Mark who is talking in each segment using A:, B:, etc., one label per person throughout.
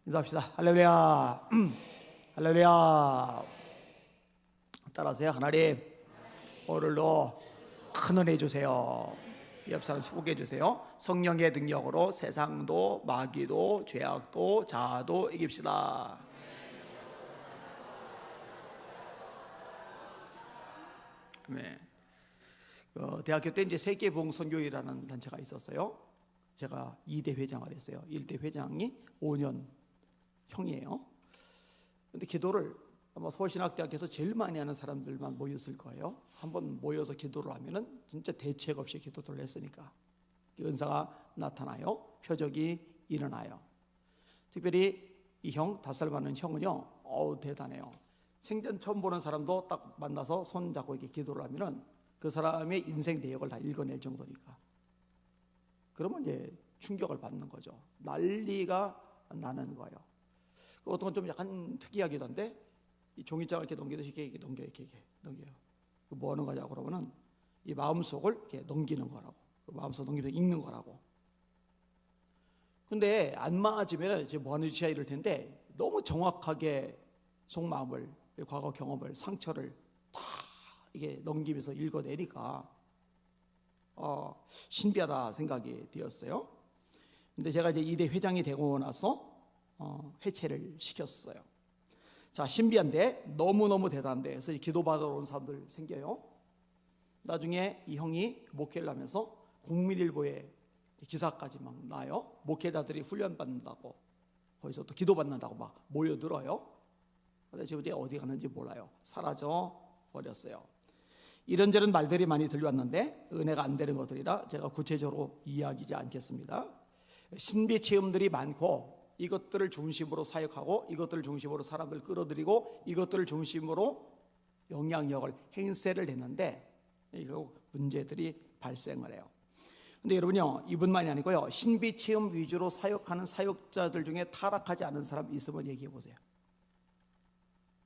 A: 인사합시다. 할렐루야. 할렐루야. 따라하세요. 하나님, 오늘도 큰 은혜 주세요. 옆 사람 소개해 주세요. 성령의 능력으로 세상도 마귀도 죄악도 자아도 이깁시다. 네. 대학교 때 이제 세계부흥선교회라는 단체가 있었어요. 제가 2대 회장을 했어요. 1대 회장이 5년 형이에요. 근데 기도를 아마 서울신학대학에서 제일 많이 하는 사람들만 모였을 거예요. 한번 모여서 기도를 하면은 진짜 대책 없이 기도를 했으니까 은사가 나타나요. 표적이 일어나요. 특별히 이 형, 5살 많은 형은요, 대단해요. 생전 처음 보는 사람도 딱 만나서 손 잡고 이렇게 기도를 하면은 그 사람의 인생 내역을 다 읽어낼 정도니까. 그러면 이제 충격을 받는 거죠. 난리가 나는 거예요. 어떤 건 좀 약간 특이하기도 한데, 이 종이장을 이렇게 넘기듯이 이렇게 넘겨요. 뭐 하는 거냐고 그러면은 이 마음속을 이렇게 넘기는 거라고. 그 마음속 넘기면서 읽는 거라고. 근데 안 맞으면 이제 뭐 하는 짓이야 이럴 텐데, 너무 정확하게 속마음을, 과거 경험을, 상처를 다 이게 넘기면서 읽어내니까 신비하다 생각이 되었어요. 근데 제가 이제 2대 회장이 되고 나서 해체를 시켰어요. 자, 신비한데 너무너무 대단한데, 그래서 기도받으러 온 사람들 생겨요. 나중에 이 형이 목회를 하면서 국민일보에 기사까지 막 나요. 목회자들이 훈련받는다고, 거기서 또 기도받는다고 막 모여들어요. 근데 지금 이제 어디 가는지 몰라요. 사라져 버렸어요. 이런저런 말들이 많이 들려왔는데 은혜가 안 되는 것들이라 제가 구체적으로 이야기하지 않겠습니다. 신비 체험들이 많고, 이것들을 중심으로 사역하고, 이것들을 중심으로 사람들 끌어들이고, 이것들을 중심으로 영향력을 행세를 했는데 이거 문제들이 발생을 해요. 근데 여러분요, 이분만이 아니고요, 신비 체험 위주로 사역하는 사역자들 중에 타락하지 않은 사람 있으면 얘기해 보세요.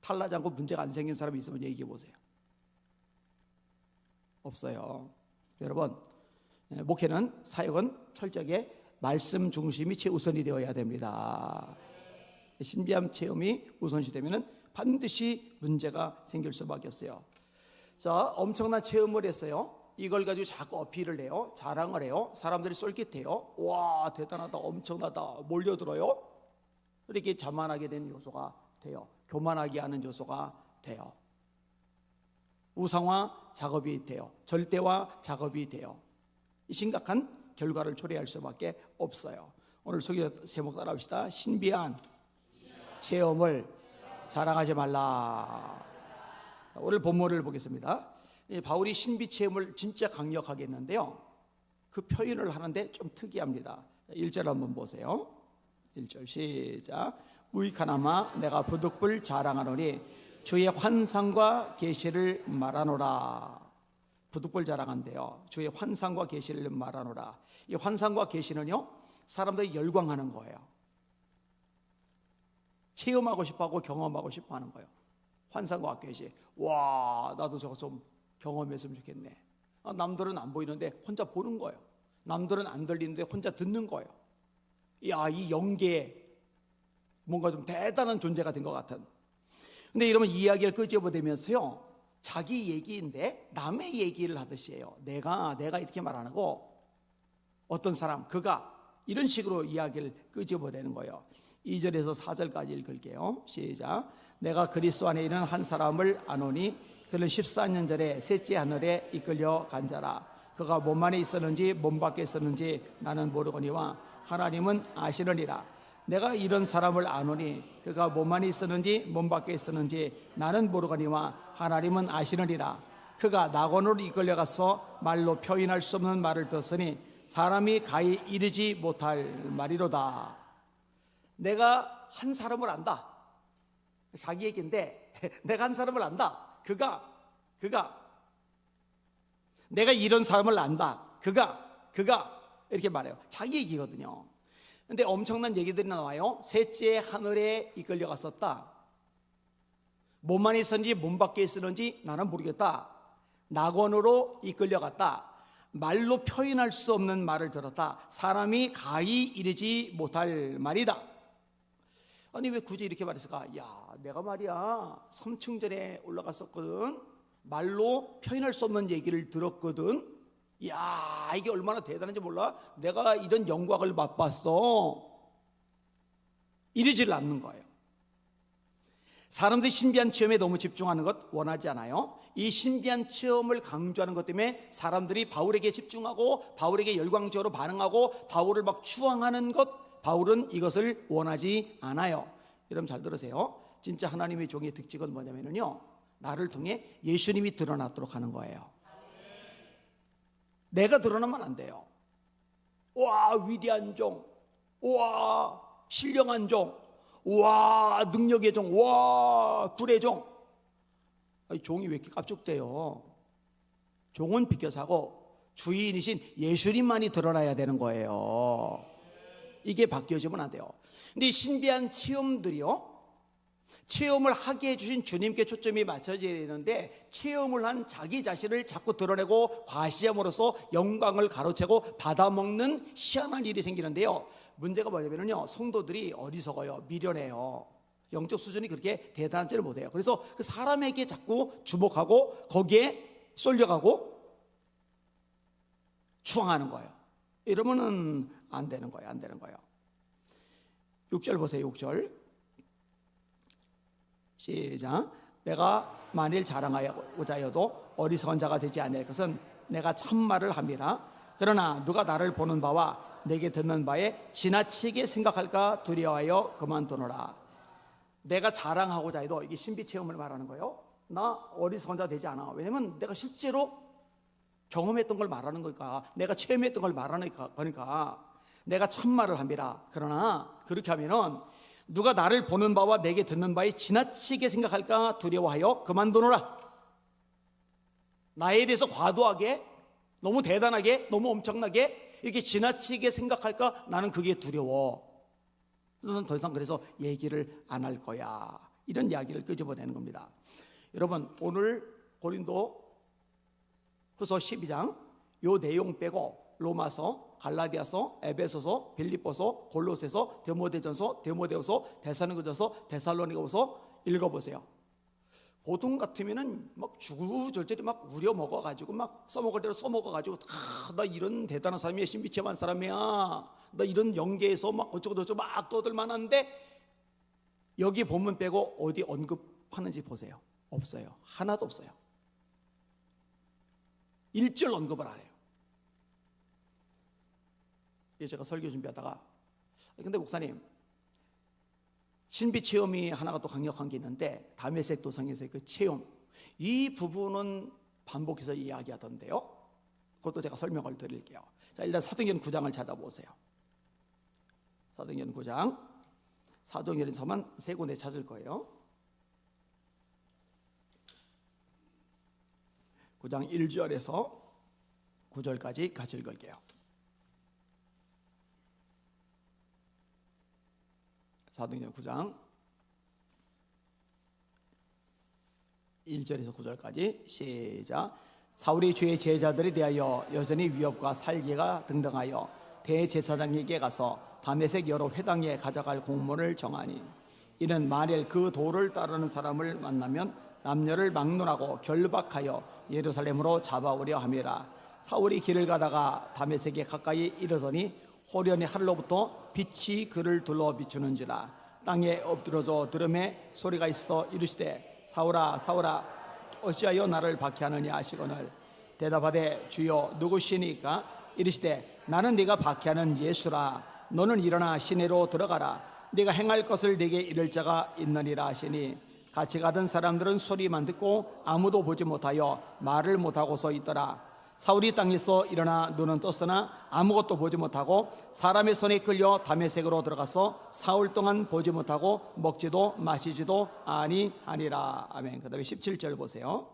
A: 탈나지 않고 문제가 안 생긴 사람이 있으면 얘기해 보세요. 없어요. 여러분, 목회는, 사역은 철저하게 말씀 중심이 최우선이 되어야 됩니다. 신비한 체험이 우선시 되면 반드시 문제가 생길 수밖에 없어요. 자, 엄청난 체험을 했어요. 이걸 가지고 자꾸 어필을 해요. 자랑을 해요. 사람들이 쏠깃해요. 와, 대단하다, 엄청나다, 몰려들어요. 이렇게 자만하게 되는 요소가 돼요. 교만하게 하는 요소가 돼요. 우상화 작업이 돼요. 절대화 작업이 돼요. 이 심각한 결과를 초래할 수밖에 없어요. 오늘 소개 제목 따라합시다. 신비한 체험을 자랑하지 말라. 오늘 본문을 보겠습니다. 바울이 신비 체험을 진짜 강력하게 했는데요, 그 표현을 하는데 좀 특이합니다. 1절 한번 보세요. 1절 시작. 무익하나마 내가 부득불 자랑하노니 주의 환상과 계시를 말하노라. 부득불 자랑한대요. 주의 환상과 계시를 말하노라. 이 환상과 계시는요, 사람들이 열광하는 거예요. 체험하고 싶어하고 경험하고 싶어하는 거예요. 환상과 계시. 와, 나도 저거 좀 경험했으면 좋겠네. 남들은 안 보이는데 혼자 보는 거예요. 남들은 안 들리는데 혼자 듣는 거예요. 야, 이 영계에 뭔가 좀 대단한 존재가 된 것 같은. 근데 이러면 이야기를 끄집어내면서요, 자기 얘기인데 남의 얘기를 하듯이 해요. 내가 이렇게 말 안 하고 어떤 사람, 그가, 이런 식으로 이야기를 끄집어내는 거예요. 2절에서 4절까지 읽을게요. 시작. 내가 그리스도 안에 있는 한 사람을 아노니 그는 14년 전에 셋째 하늘에 이끌려 간 자라. 그가 몸 안에 있었는지 몸 밖에 있었는지 나는 모르거니와 하나님은 아시느니라. 내가 이런 사람을 아노니 그가 몸 안에 있었는지 몸 밖에 있었는지 나는 모르거니와 하나님은 아시느니라. 그가 낙원으로 이끌려가서 말로 표현할 수 없는 말을 듣으니 사람이 가히 이르지 못할 말이로다. 내가 한 사람을 안다. 자기 얘기인데 내가 한 사람을 안다. 그가 내가 이런 사람을 안다. 그가 이렇게 말해요. 자기 얘기거든요. 근데 엄청난 얘기들이 나와요. 셋째 하늘에 이끌려 갔었다. 몸 안에 있었는지 몸 밖에 있었는지 나는 모르겠다. 낙원으로 이끌려 갔다. 말로 표현할 수 없는 말을 들었다. 사람이 가히 이르지 못할 말이다. 아니 왜 굳이 이렇게 말했을까? 야, 내가 말이야 3층 전에 올라갔었거든. 말로 표현할 수 없는 얘기를 들었거든. 야, 이게 얼마나 대단한지 몰라? 내가 이런 영광을 맛봤어. 이러지를 않는 거예요. 사람들이 신비한 체험에 너무 집중하는 것 원하지 않아요. 이 신비한 체험을 강조하는 것 때문에 사람들이 바울에게 집중하고 바울에게 열광적으로 반응하고 바울을 막 추앙하는 것, 바울은 이것을 원하지 않아요. 여러분 잘 들으세요. 진짜 하나님의 종의 특징은 뭐냐면요, 나를 통해 예수님이 드러나도록 하는 거예요. 내가 드러나면 안 돼요. 와, 위대한 종, 와, 신령한 종, 와, 능력의 종, 와, 불의 종. 아니, 종이 왜 이렇게 깝죽대요? 종은 비껴사고 주인이신 예수님만이 드러나야 되는 거예요. 이게 바뀌어지면 안 돼요. 근데 이 신비한 체험들이요, 체험을 하게 해주신 주님께 초점이 맞춰져야 되는데, 체험을 한 자기 자신을 자꾸 드러내고 과시함으로써 영광을 가로채고 받아먹는 희한한 일이 생기는데요, 문제가 뭐냐면요, 성도들이 어리석어요. 미련해요. 영적 수준이 그렇게 대단하지를 못해요. 그래서 그 사람에게 자꾸 주목하고 거기에 쏠려가고 추앙하는 거예요. 이러면은 안 되는 거예요. 안 되는 거예요. 6절 보세요. 6절 시작. 내가 만일 자랑하고자 하여도 어리석은 자가 되지 아니할 것은 내가 참말을 함이라. 그러나 누가 나를 보는 바와 내게 듣는 바에 지나치게 생각할까 두려워하여 그만두노라. 내가 자랑하고자 해도, 이게 신비 체험을 말하는 거예요. 나 어리석은 자 되지 않아. 왜냐면 내가 실제로 경험했던 걸 말하는 거니까, 내가 체험했던 걸 말하는 거니까. 내가 참말을 함이라. 그러나 그렇게 하면은 누가 나를 보는 바와 내게 듣는 바에 지나치게 생각할까 두려워하여 그만두노라. 나에 대해서 과도하게, 너무 대단하게, 너무 엄청나게 이렇게 지나치게 생각할까, 나는 그게 두려워. 너는 더 이상 그래서 얘기를 안 할 거야. 이런 이야기를 끄집어내는 겁니다. 여러분, 오늘 고린도후서 12장 요 내용 빼고 로마서, 갈라디아서, 에베소서, 빌립보서, 골로새서, 디모데전서, 디모데후서, 데살로니가서, 데살로니가후서 읽어보세요. 보통 같으면은 막 주구절절히 막 우려 먹어가지고 막 써먹을 대로 써먹어가지고, 나 이런 대단한 사람이야, 신비체험한 사람이야, 나 이런 영계에서 막 어쩌고저쩌고 막 떠들 만한데, 여기 본문 빼고 어디 언급하는지 보세요. 없어요. 하나도 없어요. 1절 언급을 안 해요. 제가 설교 준비하다가, 근데 목사님, 신비 체험이 하나가 또 강력한 게 있는데, 다메섹 도상에서의 그 체험, 이 부분은 반복해서 이야기하던데요. 그것도 제가 설명을 드릴게요. 자, 일단 사도행전 9장을 찾아보세요. 사도행전 9장, 사도행전에서만 세 군데 찾을 거예요. 9장 1절에서 9절까지 같이 읽을게요. 사도행전 9장 1절에서 9절까지 시작. 사울이 주의 제자들에 대하여 여전히 위협과 살기가 등등하여 대제사장에게 가서 다메섹 여러 회당에 가져갈 공문을 정하니, 이는 만일 그 도를 따르는 사람을 만나면 남녀를 막론하고 결박하여 예루살렘으로 잡아오려 함이라. 사울이 길을 가다가 다메섹에 가까이 이르더니 호련히 하늘로부터 빛이 그를 둘러 비추는지라. 땅에 엎드려져 들음에 소리가 있어 이르시되, 사울아 사울아 어찌하여 나를 박해하느냐 하시거늘, 대답하되 주여 누구시니까? 이르시되 나는 네가 박해하는 예수라. 너는 일어나 시내로 들어가라. 네가 행할 것을 네게 이를 자가 있느니라 하시니, 같이 가던 사람들은 소리만 듣고 아무도 보지 못하여 말을 못하고 서 있더라. 사울이 땅에서 일어나 눈은 떴으나 아무것도 보지 못하고 사람의 손에 끌려 다메섹으로 들어가서 사흘 동안 보지 못하고 먹지도 마시지도 아니하니라. 아멘. 그 다음에 17절 보세요.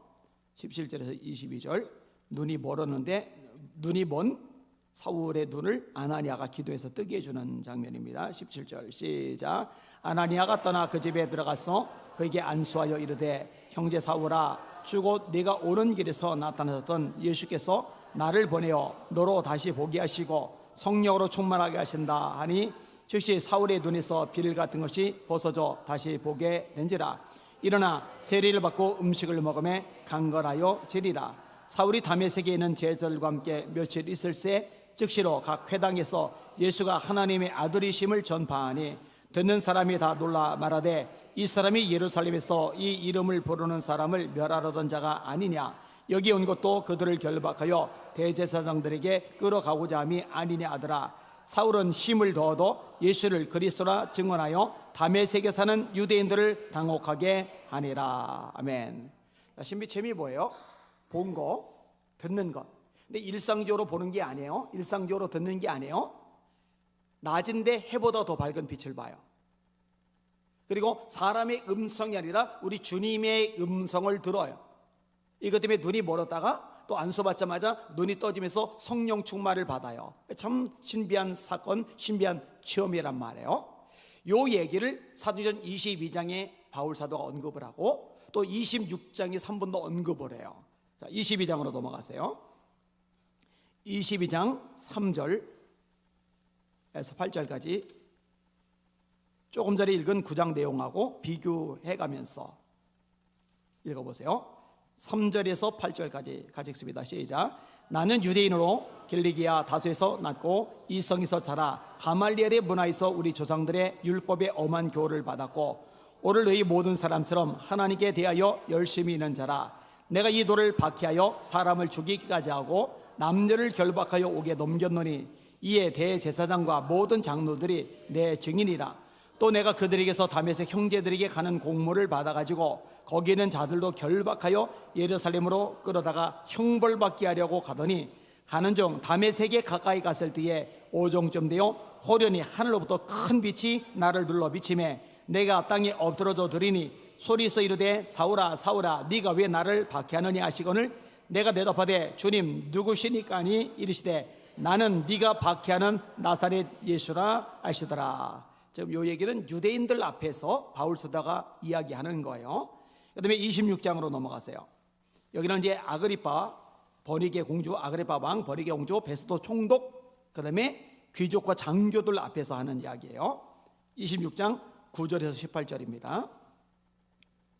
A: 17절에서 22절. 눈이 멀었는데 눈이 먼 사울의 눈을 아나니아가 기도해서 뜨게 해주는 장면입니다. 17절 시작. 아나니아가 떠나 그 집에 들어가서 그에게 안수하여 이르되, 형제 사울아, 주곧 네가 오는 길에서 나타나셨던 예수께서 나를 보내어 너로 다시 보게 하시고 성령으로 충만하게 하신다 하니, 즉시 사울의 눈에서 빌 같은 것이 벗어져 다시 보게 된지라. 일어나 세례를 받고 음식을 먹음에 강건하여 지리라. 사울이 다메섹에 있는 제자들과 함께 며칠 있을새 즉시로 각 회당에서 예수가 하나님의 아들이심을 전파하니 듣는 사람이 다 놀라 말하되 이 사람이 예루살렘에서 이 이름을 부르는 사람을 멸하려던 자가 아니냐. 여기 온 것도 그들을 결박하여 대제사장들에게 끌어가고자 함이 아니냐 하더라. 사울은 힘을 더어도 예수를 그리스도라 증언하여 다메섹에 사는 유대인들을 당혹하게 하니라. 아멘. 신비 재미 뭐예요? 본 거, 듣는 것. 근데 일상적으로 보는 게 아니에요. 일상적으로 듣는 게 아니에요. 낮은데 해보다 더 밝은 빛을 봐요. 그리고 사람의 음성이 아니라 우리 주님의 음성을 들어요. 이것 때문에 눈이 멀었다가 또 안수 받자마자 눈이 떠지면서 성령 충만을 받아요. 참 신비한 사건, 신비한 체험이란 말이에요. 요 얘기를 사도행전 22장에 바울 사도가 언급을 하고 또 26장에 한 번 더 언급을 해요. 자, 22장으로 넘어가세요. 22장 3절에서 8절까지 조금 전에 읽은 9장 내용하고 비교해 가면서 읽어보세요. 3절에서 8절까지 같이 읽습니다. 시작. 나는 유대인으로 길리기아 다소에서 났고 이성에서 자라 가말리엘의 문화에서 우리 조상들의 율법의 엄한 교훈을 받았고 오늘 너희 모든 사람처럼 하나님께 대하여 열심히 있는 자라. 내가 이 돌을 박해하여 사람을 죽이기까지 하고 남녀를 결박하여 옥에 넘겼노니 이에 대제사장과 모든 장로들이 내 증인이라. 또 내가 그들에게서 다메섹 형제들에게 가는 공모를 받아가지고 거기 있는 자들도 결박하여 예루살렘으로 끌어다가 형벌받게 하려고 가더니 가는 중 다메섹에 가까이 갔을 때에 오종쯤 되어 호련히 하늘로부터 큰 빛이 나를 눌러 비치매 내가 땅에 엎드러져 드리니 소리서 이르되 사울아 사울아 네가 왜 나를 박해하느냐 하시거늘 내가 대답하되 주님 누구시니까 하니 이르시되 나는 네가 박해하는 나사렛 예수라 하시더라. 지금 이 얘기는 유대인들 앞에서 바울 사도가 이야기하는 거예요. 그 다음에 26장으로 넘어가세요. 여기는 이제 아그리파 버니게 공주, 아그리파 왕 버니게 공주, 베스도 총독, 그 다음에 귀족과 장교들 앞에서 하는 이야기예요. 26장 9절에서 18절입니다.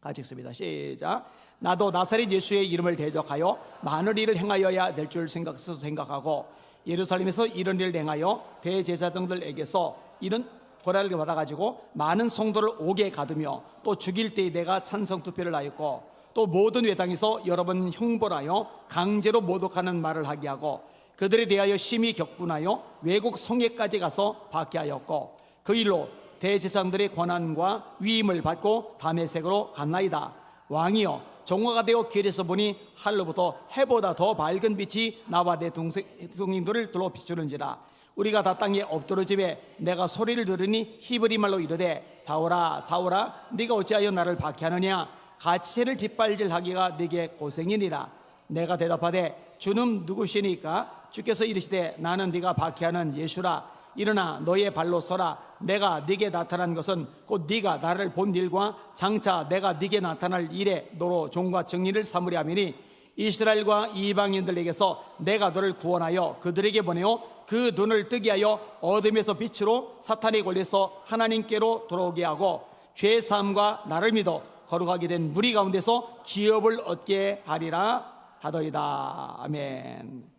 A: 같이 읽습니다. 시작. 나도 나사렛 예수의 이름을 대적하여 많은 일을 행하여야 될 줄 생각하고 예루살렘에서 이런 일을 행하여 대제사장들에게서 이런 고난을 받아가지고 많은 성도를 옥에 가두며 또 죽일 때에 내가 찬성 투표를 하였고 또 모든 회당에서 여러 번 형벌하여 강제로 모독하는 말을 하게 하고 그들에 대하여 심히 격분하여 외국 성에까지 가서 박해하였고 그 일로 대제사장들의 권한과 위임을 받고 다메섹으로 갔나이다. 왕이여 정화가 되어 길에서 보니 하늘로부터 해보다 더 밝은 빛이 나와 내 동생들을 둘러 비추는지라. 우리가 다 땅에 엎드러짐에 내가 소리를 들으니 히브리 말로 이르되 사울아 사울아 네가 어찌하여 나를 박해하느냐. 가시를 뒷발질하기가 네게 고생이니라. 내가 대답하되 주는 누구시니까. 주께서 이르시되 나는 네가 박해하는 예수라. 일어나 너의 발로 서라. 내가 네게 나타난 것은 곧 네가 나를 본 일과 장차 내가 네게 나타날 일에 너로 종과 정의를 삼으려 함이니 이스라엘과 이방인들에게서 내가 너를 구원하여 그들에게 보내어 그 눈을 뜨게 하여 어둠에서 빛으로 사탄에 걸려서 하나님께로 돌아오게 하고 죄사함과 나를 믿어 거룩하게 된 무리 가운데서 기업을 얻게 하리라 하더이다. 아멘.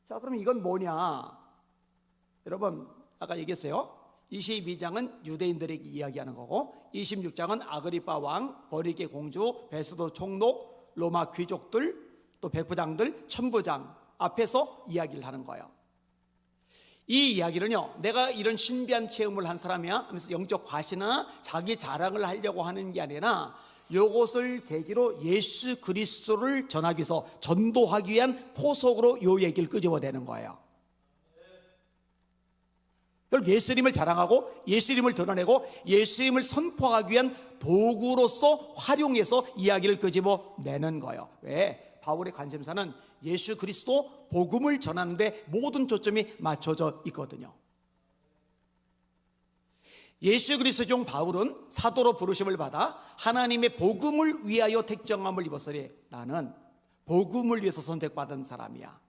A: 자, 그럼 이건 뭐냐? 여러분 아까 얘기했어요. 22장은 유대인들에게 이야기하는 거고 26장은 아그리파 왕, 버니게 공주, 베스도 총독, 로마 귀족들, 또 백부장들, 천부장 앞에서 이야기를 하는 거예요. 이 이야기는요, 내가 이런 신비한 체험을 한 사람이야 하면서 영적 과시나 자기 자랑을 하려고 하는 게 아니라 이것을 계기로 예수 그리스도를 전하기 위해서 전도하기 위한 포석으로 이 얘기를 끄집어내는 거예요. 예수님을 자랑하고 예수님을 드러내고 예수님을 선포하기 위한 도구로서 활용해서 이야기를 끄집어내는 거예요. 왜? 바울의 관심사는 예수 그리스도 복음을 전하는데 모든 초점이 맞춰져 있거든요. 예수 그리스도 중 바울은 사도로 부르심을 받아 하나님의 복음을 위하여 택정함을 입었으니 나는 복음을 위해서 선택받은 사람이야.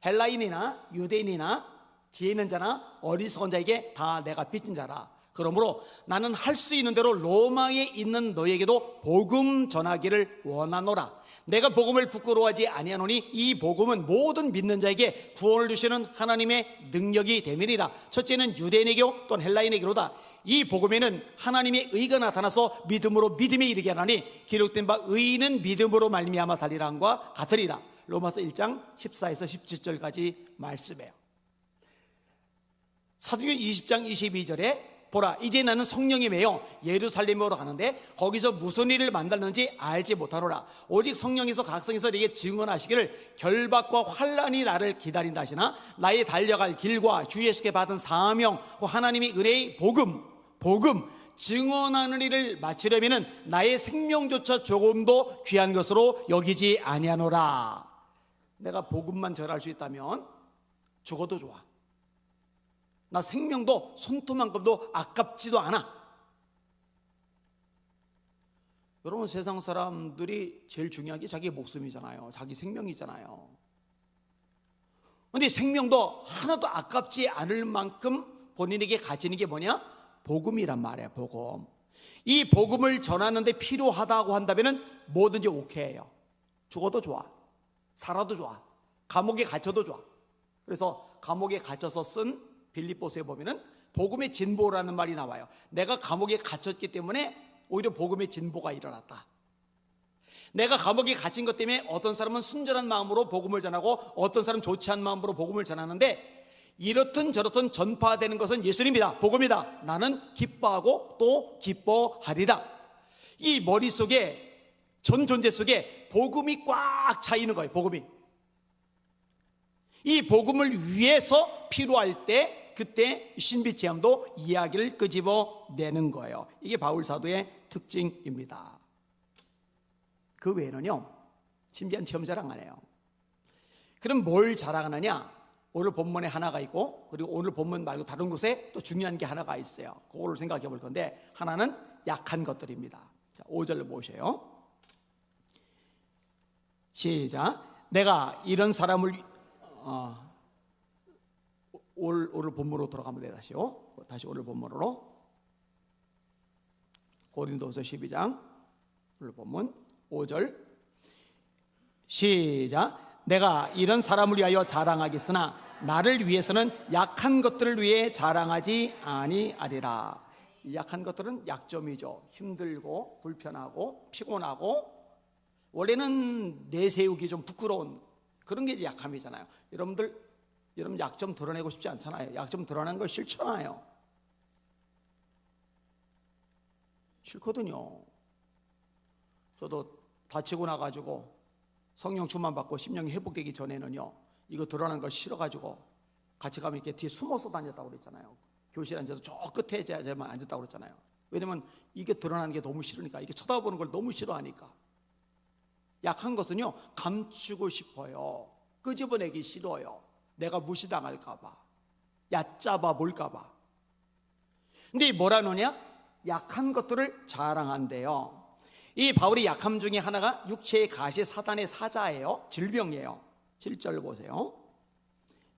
A: 헬라인이나 유대인이나 지혜 있는 자나 어리석은 자에게 다 내가 빚진 자라. 그러므로 나는 할 수 있는 대로 로마에 있는 너에게도 복음 전하기를 원하노라. 내가 복음을 부끄러워하지 아니하노니 이 복음은 모든 믿는 자에게 구원을 주시는 하나님의 능력이 됨이니라. 첫째는 유대인에게요 또는 헬라인에게로다. 이 복음에는 하나님의 의가 나타나서 믿음으로 믿음에 이르게 하나니 기록된 바 의인은 믿음으로 말미암아 살리라 함과 같으리라. 로마서 1장 14에서 17절까지 말씀이에요. 사도행전 20장 22절에 보라 이제 나는 성령에 매여 예루살렘으로 가는데 거기서 무슨 일을 만났는지 알지 못하노라. 오직 성령에서 각성에서 내게 증언하시기를 결박과 환난이 나를 기다린다 하시나 나의 달려갈 길과 주 예수께 받은 사명 하나님의 은혜의 복음 증언하는 일을 마치려면 나의 생명조차 조금도 귀한 것으로 여기지 아니하노라. 내가 복음만 전할 수 있다면 죽어도 좋아. 나 생명도 손톱만큼도 아깝지도 않아. 여러분 세상 사람들이 제일 중요한 게 자기 목숨이잖아요. 자기 생명이잖아요. 그런데 생명도 하나도 아깝지 않을 만큼 본인에게 가지는 게 뭐냐? 복음이란 말이에요. 복음. 이 복음을 전하는데 필요하다고 한다면 뭐든지 오케이예요. 죽어도 좋아. 살아도 좋아. 감옥에 갇혀도 좋아. 그래서 감옥에 갇혀서 쓴 빌립보서에 보면은 복음의 진보라는 말이 나와요. 내가 감옥에 갇혔기 때문에 오히려 복음의 진보가 일어났다. 내가 감옥에 갇힌 것 때문에 어떤 사람은 순전한 마음으로 복음을 전하고 어떤 사람은 좋지 않은 마음으로 복음을 전하는데 이렇든 저렇든 전파되는 것은 예수님이다. 복음이다. 나는 기뻐하고 또 기뻐하리라. 이 머릿속에 전 존재 속에 복음이 꽉 차 있는 거예요. 복음이. 이 복음을 위해서 필요할 때 그때 신비체험도 이야기를 끄집어내는 거예요. 이게 바울 사도의 특징입니다. 그 외에는요 신비한 체험 자랑 안 해요. 그럼 뭘 자랑하느냐? 오늘 본문에 하나가 있고 그리고 오늘 본문 말고 다른 곳에 또 중요한 게 하나가 있어요. 그거를 생각해 볼 건데 하나는 약한 것들입니다. 자, 5절로 보세요. 시작. 내가 이런 사람을 오늘 본문으로 돌아가면 돼요. 다시 오늘 본문으로 고린도서 12장 오늘 본문 5절 시작. 내가 이런 사람을 위하여 자랑하겠으나 나를 위해서는 약한 것들을 위해 자랑하지 아니하리라. 이 약한 것들은 약점이죠. 힘들고 불편하고 피곤하고 원래는 내세우기 좀 부끄러운 그런 게 이제 약함이잖아요. 여러분 약점 드러내고 싶지 않잖아요. 약점 드러내는 걸 싫잖아요. 싫거든요. 저도 다치고 나가지고 성령 충만 받고 심령이 회복되기 전에는요 이거 드러나는 걸 싫어가지고 같이 가면 이렇게 뒤에 숨어서 다녔다고 그랬잖아요. 교실에 앉아서 저 끝에 제만 앉았다고 그랬잖아요. 왜냐면 이게 드러나는 게 너무 싫으니까, 이게 쳐다보는 걸 너무 싫어하니까. 약한 것은요 감추고 싶어요. 끄집어내기 싫어요. 내가 무시당할까봐, 얕잡아 볼까봐. 근데 뭐라 노냐? 약한 것들을 자랑한대요. 이 바울이 약함 중에 하나가 육체의 가시 사단의 사자예요. 질병이에요. 7절 보세요.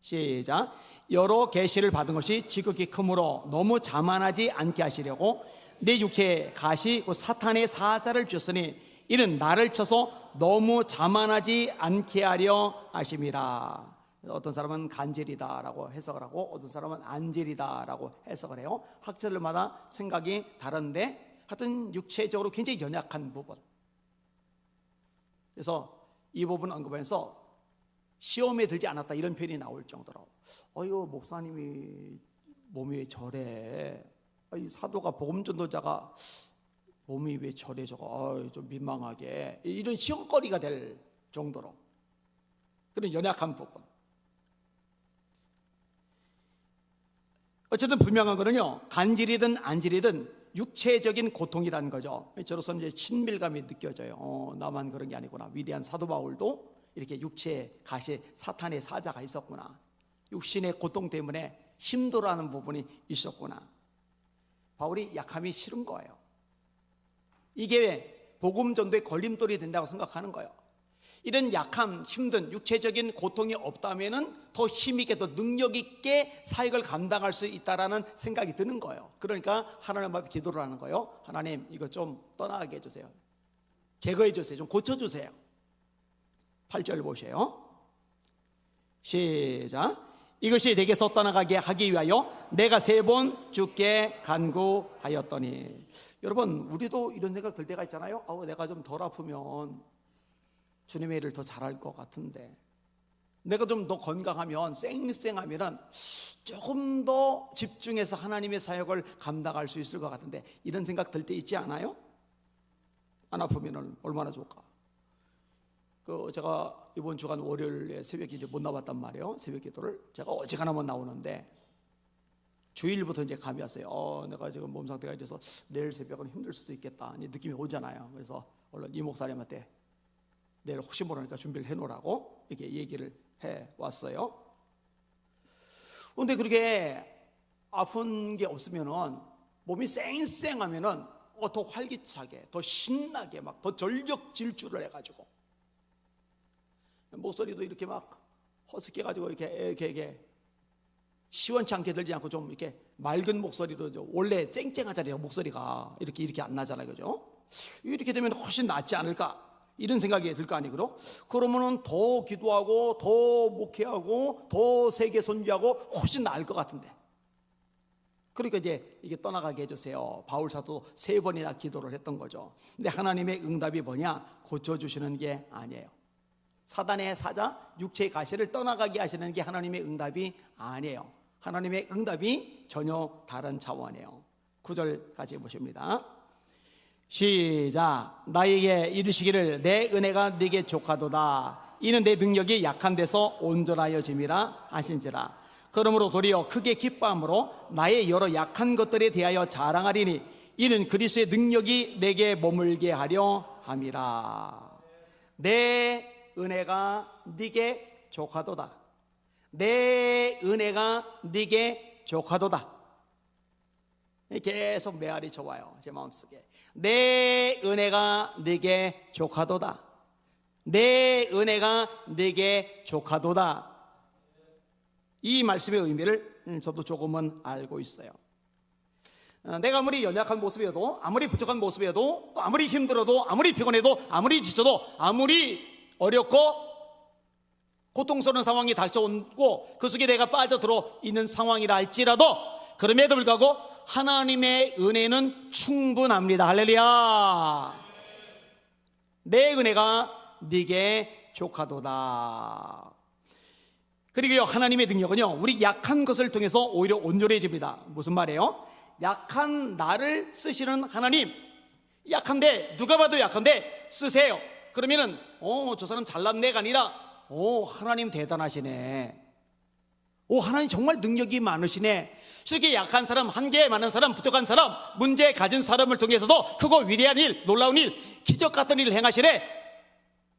A: 시작. 여러 계시를 받은 것이 지극히 크므로 너무 자만하지 않게 하시려고 내 육체의 가시 그 사탄의 사자를 주셨으니 이는 나를 쳐서 너무 자만하지 않게 하려 하심이라. 어떤 사람은 간질이다라고 해석을 하고 어떤 사람은 안질이다라고 해석을 해요. 학자들마다 생각이 다른데 하여튼 육체적으로 굉장히 연약한 부분. 그래서 이 부분 언급하면서 시험에 들지 않았다 이런 표현이 나올 정도로 어휴 목사님이 몸이 왜 저래, 이 사도가 복음전도자가 몸이 왜 저래, 저거 좀 민망하게, 이런 시험거리가 될 정도로 그런 연약한 부분. 어쨌든 분명한 거는요, 간질이든 안질이든 육체적인 고통이라는 거죠. 저로서는 이제 친밀감이 느껴져요. 나만 그런 게 아니구나. 위대한 사도 바울도 이렇게 육체에 가시 사탄의 사자가 있었구나. 육신의 고통 때문에 힘들어하는 부분이 있었구나. 바울이 약함이 싫은 거예요. 이게 복음 전도의 걸림돌이 된다고 생각하는 거예요. 이런 약함, 힘든 육체적인 고통이 없다면은 더 힘있게, 더 능력 있게 사역을 감당할 수 있다라는 생각이 드는 거예요. 그러니까 하나님 앞에 기도를 하는 거예요. 하나님, 이거 좀 떠나게 해주세요. 제거해 주세요. 좀 고쳐주세요. 8절 보세요. 시작. 이것이 내게서 떠나가게 하기 위하여 내가 3번 주께 간구하였더니. 여러분, 우리도 이런 생각 들 때가 있잖아요. 내가 좀 덜 아프면 주님의 일을 더 잘할 것 같은데, 내가 좀 더 건강하면, 쌩쌩하면 조금 더 집중해서 하나님의 사역을 감당할 수 있을 것 같은데, 이런 생각 들 때 있지 않아요? 안 아프면 얼마나 좋을까? 제가 이번 주간 월요일에 새벽 기도 못 나왔단 말이에요. 새벽 기도를 제가 어지간하면 나오는데, 주일부터 이제 감이 왔어요. 내가 지금 몸 상태가 이래서 내일 새벽은 힘들 수도 있겠다 느낌이 오잖아요. 그래서 얼른 이 목사님한테 내일 혹시 모르니까 준비를 해놓으라고 이렇게 얘기를 해 왔어요. 그런데 그렇게 아픈 게 없으면은, 몸이 쌩쌩하면은 더 활기차게, 더 신나게, 막 더 전력 질주를 해가지고, 목소리도 이렇게 막 허스키 해가지고 이렇게 시원치 않게 들지 않고 좀 이렇게 맑은 목소리로, 원래 쨍쨍하잖아요. 목소리가 이렇게 안 나잖아요. 그죠? 이렇게 되면 훨씬 낫지 않을까, 이런 생각이 들 거 아니에요. 그러면은 더 기도하고 더 목회하고 더 세계 선교하고 훨씬 나을 것 같은데, 그러니까 이제 이게 떠나가게 해주세요. 바울 사도 3번이나 기도를 했던 거죠. 근데 하나님의 응답이 뭐냐? 고쳐주시는 게 아니에요. 사단의 사자, 육체의 가시를 떠나가게 하시는 게 하나님의 응답이 아니에요. 하나님의 응답이 전혀 다른 차원이에요. 9절까지 보십니다. 시작. 나에게 이르시기를 내 은혜가 네게 족하도다. 이는 내 능력이 약한 데서 온전하여짐이라 하신지라. 그러므로 도리어 크게 기뻐함으로 나의 여러 약한 것들에 대하여 자랑하리니 이는 그리스도의 능력이 내게 머물게 하려 함이라. 내 은혜가 네게 족하도다. 내 은혜가 네게 족하도다. 계속 메아리 쳐와요, 제 마음속에. 내 은혜가 네게 족하도다. 내 은혜가 네게 족하도다. 이 말씀의 의미를 저도 조금은 알고 있어요. 내가 아무리 연약한 모습이어도, 아무리 부족한 모습이어도, 또 아무리 힘들어도, 아무리 피곤해도, 아무리 지쳐도, 아무리 어렵고 고통스러운 상황이 닥쳐오고 그 속에 내가 빠져들어 있는 상황이라 할지라도, 그럼에도 불구하고 하나님의 은혜는 충분합니다. 할렐루야. 내 은혜가 네게 족하도다. 그리고요, 하나님의 능력은요, 우리 약한 것을 통해서 오히려 온전해집니다. 무슨 말이에요? 약한 나를 쓰시는 하나님, 약한데, 누가 봐도 약한데 쓰세요. 그러면은 저 사람 잘난 내가 아니라 하나님 대단하시네. 하나님 정말 능력이 많으시네. 이렇게 약한 사람, 한계 많은 사람, 부족한 사람, 문제 가진 사람을 통해서도 크고 위대한 일, 놀라운 일, 기적 같은 일을 행하시네.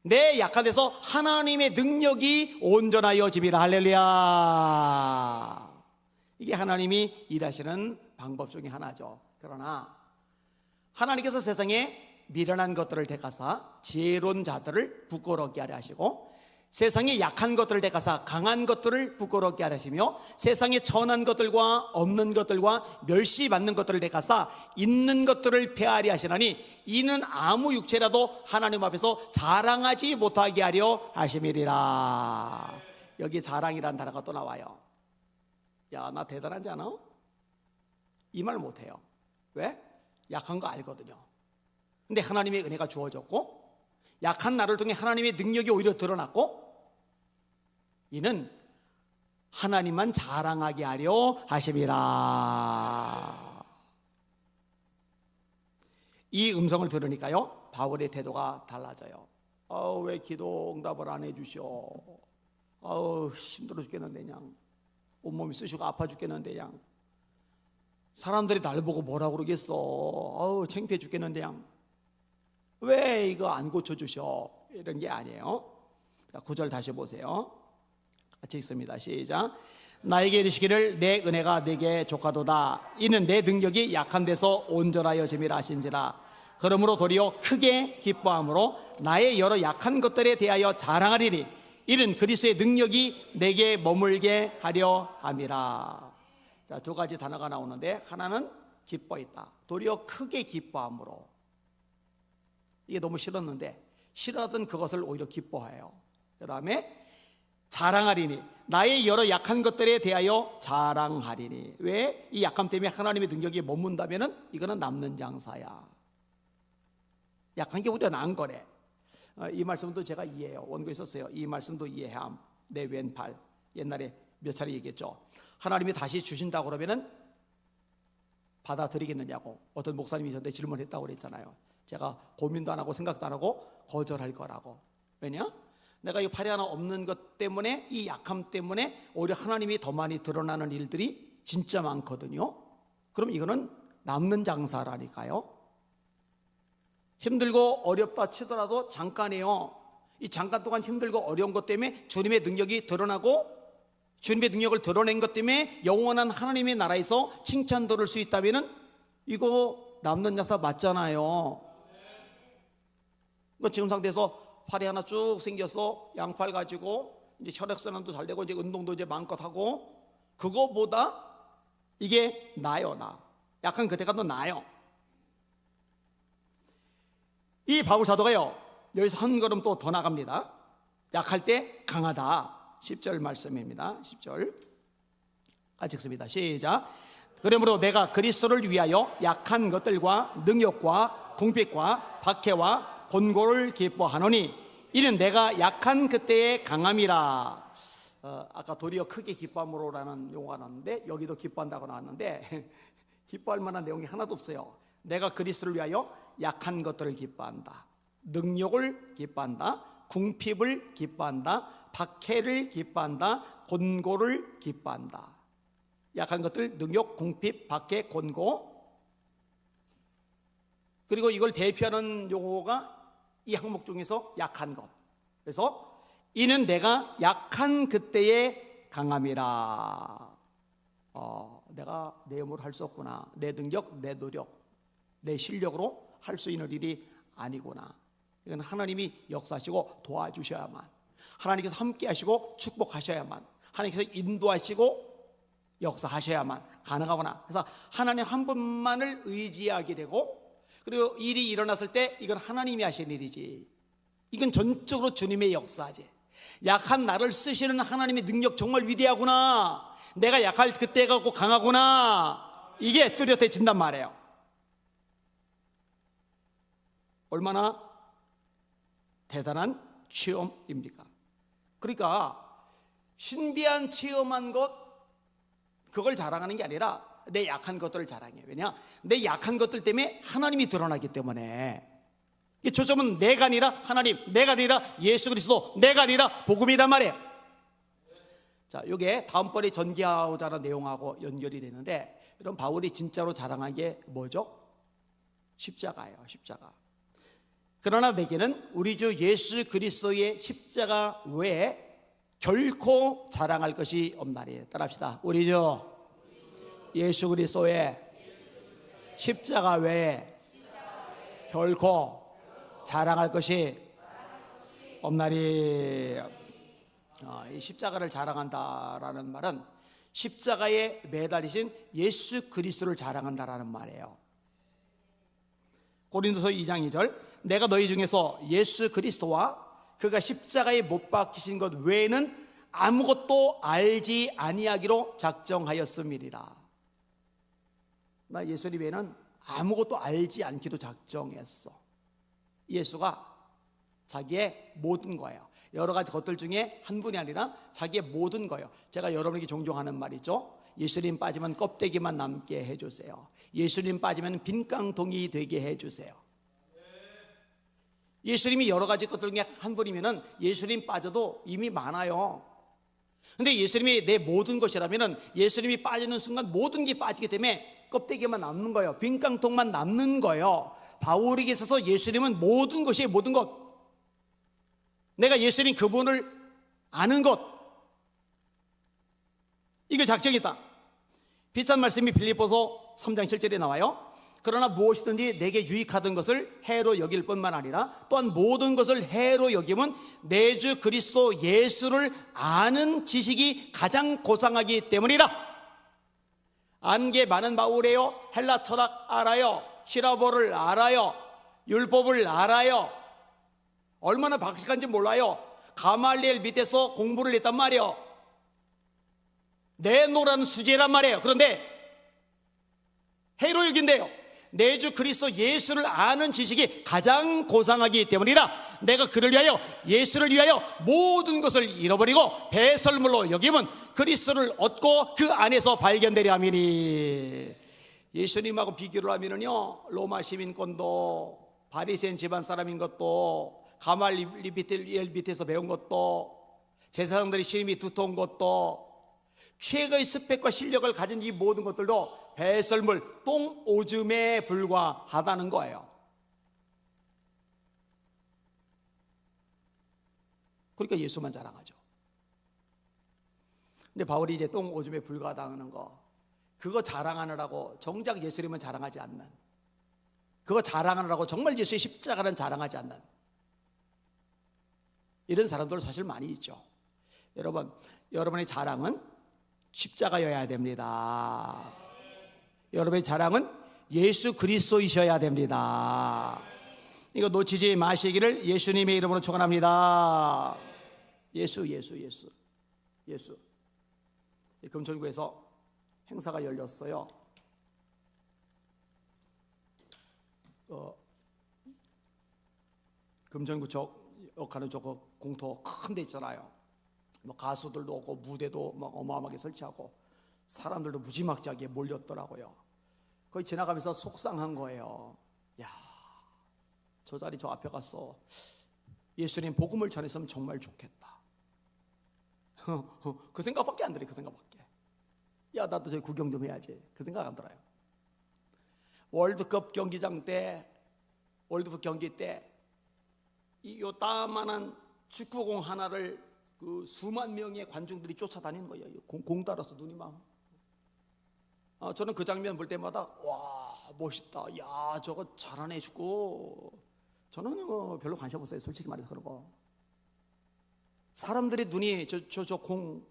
A: 내 약한 데서 하나님의 능력이 온전하여짐이라. 할렐루야. 이게 하나님이 일하시는 방법 중에 하나죠. 그러나 하나님께서 세상에 미련한 것들을 택하사 지혜로운 자들을 부끄럽게 하려 하시고, 세상에 약한 것들을 택하사 강한 것들을 부끄럽게 하려 하시며, 세상에 천한 것들과 없는 것들과 멸시받는 것들을 택하사 있는 것들을 폐하려 하시나니 이는 아무 육체라도 하나님 앞에서 자랑하지 못하게 하려 하심이리라. 여기 자랑이라는 단어가 또 나와요. 야, 나 대단하지 않아? 이 말 못해요. 왜? 약한 거 알거든요. 근데 하나님의 은혜가 주어졌고, 약한 나를 통해 하나님의 능력이 오히려 드러났고, 이는 하나님만 자랑하게 하려 하심이라. 이 음성을 들으니까요, 바울의 태도가 달라져요. 왜 기도 응답을 안 해주셔? 힘들어 죽겠는데 그냥 온몸이 쑤시고 아파 죽겠는데 그냥 사람들이 날 보고 뭐라 그러겠어? 창피해 죽겠는데 그냥 왜 이거 안 고쳐주셔? 이런 게 아니에요. 9절 다시 보세요. 같이 읽습니다. 시작. 나에게 이르시기를 내 은혜가 네게 족하도다. 이는 내 능력이 약한 데서 온전하여짐이라 하신지라. 그러므로 도리어 크게 기뻐함으로 나의 여러 약한 것들에 대하여 자랑하리니 이는 그리스도의 능력이 내게 머물게 하려 함이라. 자, 두 가지 단어가 나오는데 하나는 기뻐했다. 도리어 크게 기뻐함으로. 이게 너무 싫었는데 싫어하던 그것을 오히려 기뻐해요. 그 다음에 자랑하리니 나의 여러 약한 것들에 대하여 자랑하리니. 왜? 이 약함 때문에 하나님의 능력이 머문다면 이거는 남는 장사야. 약한 게 우리가 나은 거래. 이 말씀도 제가 이해해요. 원고에 있었어요. 이 말씀도 이해함. 내 왼팔. 옛날에 몇 차례 얘기했죠. 하나님이 다시 주신다고 그러면은 받아들이겠느냐고 어떤 목사님이 저한테 질문했다고 그랬잖아요. 제가 고민도 안 하고 생각도 안 하고 거절할 거라고. 왜냐? 내가 이 팔이 하나 없는 것 때문에, 이 약함 때문에 오히려 하나님이 더 많이 드러나는 일들이 진짜 많거든요. 그럼 이거는 남는 장사라니까요. 힘들고 어렵다 치더라도 잠깐이에요. 이 잠깐 동안 힘들고 어려운 것 때문에 주님의 능력이 드러나고, 주님의 능력을 드러낸 것 때문에 영원한 하나님의 나라에서 칭찬 들을 수 있다면 이거 남는 장사 맞잖아요. 그러니까 지금 상태에서 팔이 하나 쭉 생겨서 양팔 가지고 이제 혈액순환도 잘 되고 이제 운동도 이제 마음껏 하고, 그거보다 이게 나아요. 나 약한 그때가 더 나아요. 이 바울 사도가요 여기서 한 걸음 또 더 나갑니다. 약할 때 강하다. 10절 말씀입니다. 10절 같이 읽습니다. 시작. 그러므로 내가 그리스도를 위하여 약한 것들과 능력과 궁핍과 박해와 곤고를 기뻐하노니 이는 내가 약한 그때의 강함이라. 아까 도리어 크게 기뻐함으로라는 용어가 나왔는데 여기도 기뻐한다고 나왔는데 기뻐할 만한 내용이 하나도 없어요. 내가 그리스도를 위하여 약한 것들을 기뻐한다. 능력을 기뻐한다. 궁핍을 기뻐한다. 박해를 기뻐한다. 곤고를 기뻐한다. 약한 것들, 능력, 궁핍, 박해, 곤고. 그리고 이걸 대표하는 용어가 이 항목 중에서 약한 것. 그래서 이는 내가 약한 그때의 강함이라. 내가 내 힘으로 할 수 없구나. 내 능력, 내 노력, 내 실력으로 할 수 있는 일이 아니구나. 이건 하나님이 역사하시고 도와주셔야만, 하나님께서 함께 하시고 축복하셔야만, 하나님께서 인도하시고 역사하셔야만 가능하구나. 그래서 하나님 한 분만을 의지하게 되고, 그리고 일이 일어났을 때 이건 하나님이 하신 일이지, 이건 전적으로 주님의 역사지. 약한 나를 쓰시는 하나님의 능력 정말 위대하구나. 내가 약할 그때 갖고 강하구나. 이게 뚜렷해진단 말이에요. 얼마나 대단한 체험입니까? 그러니까 신비한 체험한 것, 그걸 자랑하는 게 아니라 내 약한 것들을 자랑해요. 왜냐? 내 약한 것들 때문에 하나님이 드러나기 때문에. 이 초점은 내가 아니라 하나님, 내가 아니라 예수 그리스도, 내가 아니라 복음이란 말이에요. 자, 이게 다음번에 전개하고자 하는 내용하고 연결이 되는데, 그럼 바울이 진짜로 자랑한 게 뭐죠? 십자가예요. 십자가. 그러나 내게는 우리 주 예수 그리스도의 십자가 외에 결코 자랑할 것이 없나니. 따라합시다. 우리 주 예수 그리스도의 십자가 외에 결코 자랑할 것이 없나니. 이 십자가를 자랑한다라는 말은 십자가에 매달리신 예수 그리스도를 자랑한다라는 말이에요. 고린도서 2장 2절, 내가 너희 중에서 예수 그리스도와 그가 십자가에 못 박히신 것 외에는 아무것도 알지 아니하기로 작정하였음이니라. 나 예수님 외에는 아무것도 알지 않기로 작정했어. 예수가 자기의 모든 거예요. 여러 가지 것들 중에 한 분이 아니라 자기의 모든 거예요. 제가 여러분에게 종종 하는 말이죠. 예수님 빠지면 껍데기만 남게 해주세요. 예수님 빠지면 빈 깡통이 되게 해주세요. 예수님이 여러 가지 것들 중에 한 분이면 예수님 빠져도 이미 많아요. 근데 예수님이 내 모든 것이라면 예수님이 빠지는 순간 모든 게 빠지기 때문에 껍데기만 남는 거예요. 빈 깡통만 남는 거예요. 바울에게 있어서 예수님은 모든 것이 모든 것. 내가 예수님 그분을 아는 것, 이걸 작정했다. 비슷한 말씀이 빌립보서 3장 7절에 나와요. 그러나 무엇이든지 내게 유익하던 것을 해로 여길 뿐만 아니라 또한 모든 것을 해로 여기면 내 주 그리스도 예수를 아는 지식이 가장 고상하기 때문이라. 아는 게 많은 바울이에요. 헬라 철학 알아요. 시라보를 알아요. 율법을 알아요. 얼마나 박식한지 몰라요. 가말리엘 밑에서 공부를 했단 말이에요. 내노라는 수제란 말이에요. 그런데 해로 여긴대요. 내 주 그리스도 예수를 아는 지식이 가장 고상하기 때문이라. 내가 그를 위하여, 예수를 위하여 모든 것을 잃어버리고 배설물로 여기면 그리스도를 얻고 그 안에서 발견되려 함이니. 예수님하고 비교를 하면은요, 로마 시민권도 바리새인 집안 사람인 것도 가말리엘 밑에서 배운 것도 제사장들의 시험이 두터운 것도 최고의 스펙과 실력을 가진 이 모든 것들도 배설물, 똥 오줌에 불과하다는 거예요. 그러니까 예수만 자랑하죠. 근데 바울이 이제 똥 오줌에 불과하다는 거, 그거 자랑하느라고 정작 예수님은 자랑하지 않는, 그거 자랑하느라고 정말 예수의 십자가는 자랑하지 않는 이런 사람들 사실 많이 있죠. 여러분, 여러분의 자랑은 십자가여야 됩니다. 여러분의 자랑은 예수 그리스도이셔야 됩니다. 이거 놓치지 마시기를 예수님의 이름으로 축원합니다. 예수. 금천구에서 행사가 열렸어요. 금천구 쪽 가는 쪽 공터 큰 데 있잖아요. 뭐 가수들도 오고 무대도 막 어마어마하게 설치하고 사람들도 무지막지하게 몰렸더라고요. 거기 지나가면서 속상한 거예요. 야, 저 자리 저 앞에 가서 예수님 복음을 전했으면 정말 좋겠다. 그 생각밖에 안 들어요. 그 생각밖에. 야, 나도 저기 구경 좀 해야지. 그 생각 안 들어요. 월드컵 경기장 때, 월드컵 경기 때 이 요따만한 축구공 하나를 그 수만 명의 관중들이 쫓아다니는 거예요. 공 따라서 눈이 막. 저는 그 장면 볼 때마다 와, 멋있다. 야, 저거 잘하네 축구. 저는 별로 관심 없어요. 솔직히 말해서 그런 거. 사람들의 눈이 저 공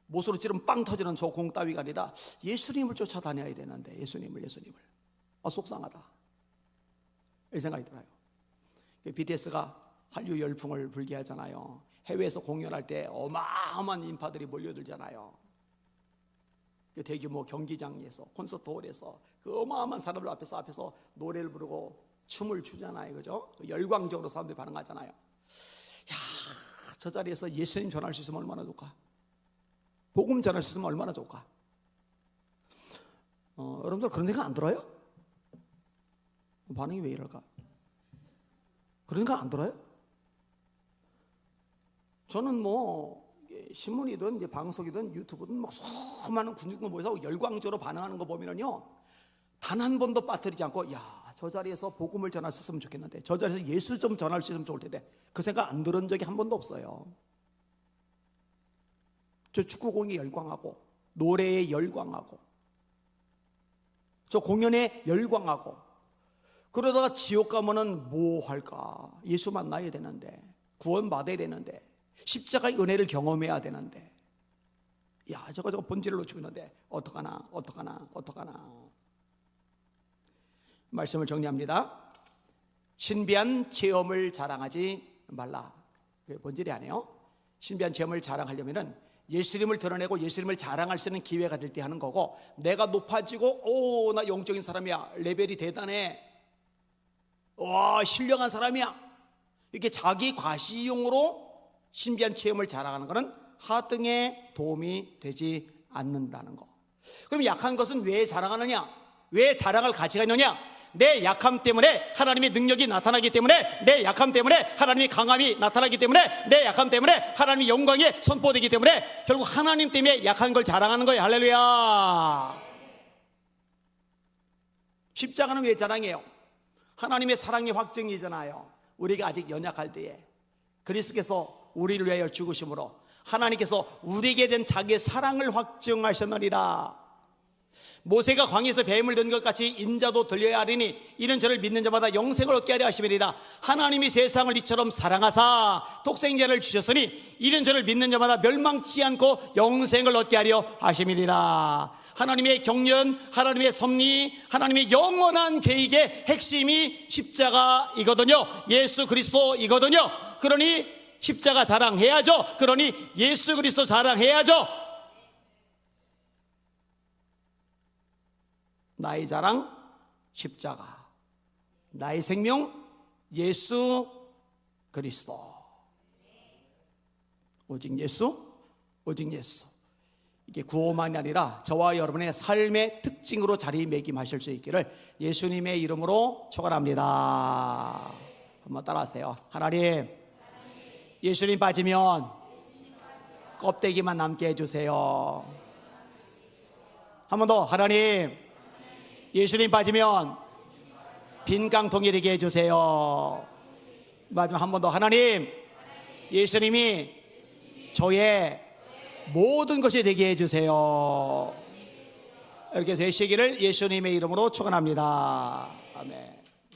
A: 못으로 찌르면 빵 터지는 저 공 따위가 아니라 예수님을 쫓아다녀야 되는데 예수님을. 속상하다. 이 생각이 들어요. BTS가 한류 열풍을 불게 하잖아요. 해외에서 공연할 때 어마어마한 인파들이 몰려들잖아요. 대규모 경기장에서, 콘서트홀에서 그 어마어마한 사람들 앞에서 노래를 부르고 춤을 추잖아요. 그죠? 열광적으로 사람들이 반응하잖아요. 야, 저 자리에서 예수님 전할 수 있으면 얼마나 좋을까? 복음 전할 수 있으면 얼마나 좋을까? 여러분들 그런 생각 안 들어요? 반응이 왜 이럴까? 그런 생각 안 들어요? 저는 뭐 신문이든 이제 방송이든 유튜브든 막 수많은 군중들 모여서 열광적으로 반응하는 거 보면은요, 단 한 번도 빠뜨리지 않고, 야, 저 자리에서 복음을 전할 수 있으면 좋겠는데, 저 자리에서 예수 좀 전할 수 있으면 좋을 텐데, 그 생각 안 들은 적이 한 번도 없어요. 저 축구공에 열광하고, 노래에 열광하고, 저 공연에 열광하고, 그러다가 지옥 가면은 뭐 할까? 예수 만나야 되는데, 구원 받아야 되는데, 십자가의 은혜를 경험해야 되는데, 야, 저거 본질을 놓치고 있는데 어떡하나. 말씀을 정리합니다. 신비한 체험을 자랑하지 말라. 그게 본질이 아니에요. 신비한 체험을 자랑하려면은 예수님을 드러내고 예수님을 자랑할 수 있는 기회가 될 때 하는 거고, 내가 높아지고 오, 나 영적인 사람이야, 레벨이 대단해, 와, 신령한 사람이야, 이렇게 자기 과시용으로 신비한 체험을 자랑하는 것은 하등에 도움이 되지 않는다는 거. 그럼 약한 것은 왜 자랑하느냐? 왜 자랑할 가치가 있느냐? 내 약함 때문에 하나님의 능력이 나타나기 때문에, 내 약함 때문에 하나님의 강함이 나타나기 때문에, 내 약함 때문에 하나님의 영광이 선포되기 때문에 결국 하나님 때문에 약한 걸 자랑하는 거예요. 할렐루야. 십자가는 왜 자랑해요? 하나님의 사랑의 확증이잖아요. 우리가 아직 연약할 때에 그리스도께서 우리를 위하여 죽으심으로 하나님께서 우리에게 된 자기의 사랑을 확증하셨느니라. 모세가 광야에서 뱀을 든 것 같이 인자도 들려야 하리니 이는 저를 믿는 자마다 영생을 얻게 하려 하심이니라. 하나님이 세상을 이처럼 사랑하사 독생자를 주셨으니 이는 저를 믿는 자마다 멸망치 않고 영생을 얻게 하려 하심이니라. 하나님의 경륜, 하나님의 섭리, 하나님의 영원한 계획의 핵심이 십자가이거든요. 예수 그리스도이거든요. 그러니 십자가 자랑해야죠. 그러니 예수 그리스도 자랑해야죠. 나의 자랑 십자가, 나의 생명 예수 그리스도. 오직 예수, 오직 예수. 이게 구호만이 아니라 저와 여러분의 삶의 특징으로 자리매김하실 수 있기를 예수님의 이름으로 축원합니다. 한번 따라하세요. 하나님, 예수님 빠지면 껍데기만 남게 해주세요. 한 번 더. 하나님, 예수님 빠지면 빈 깡통이 되게 해주세요. 마지막 한 번 더. 하나님, 예수님이 저의 모든 것이 되게 해주세요. 이렇게 되시기를 예수님의 이름으로 축원합니다. 아멘.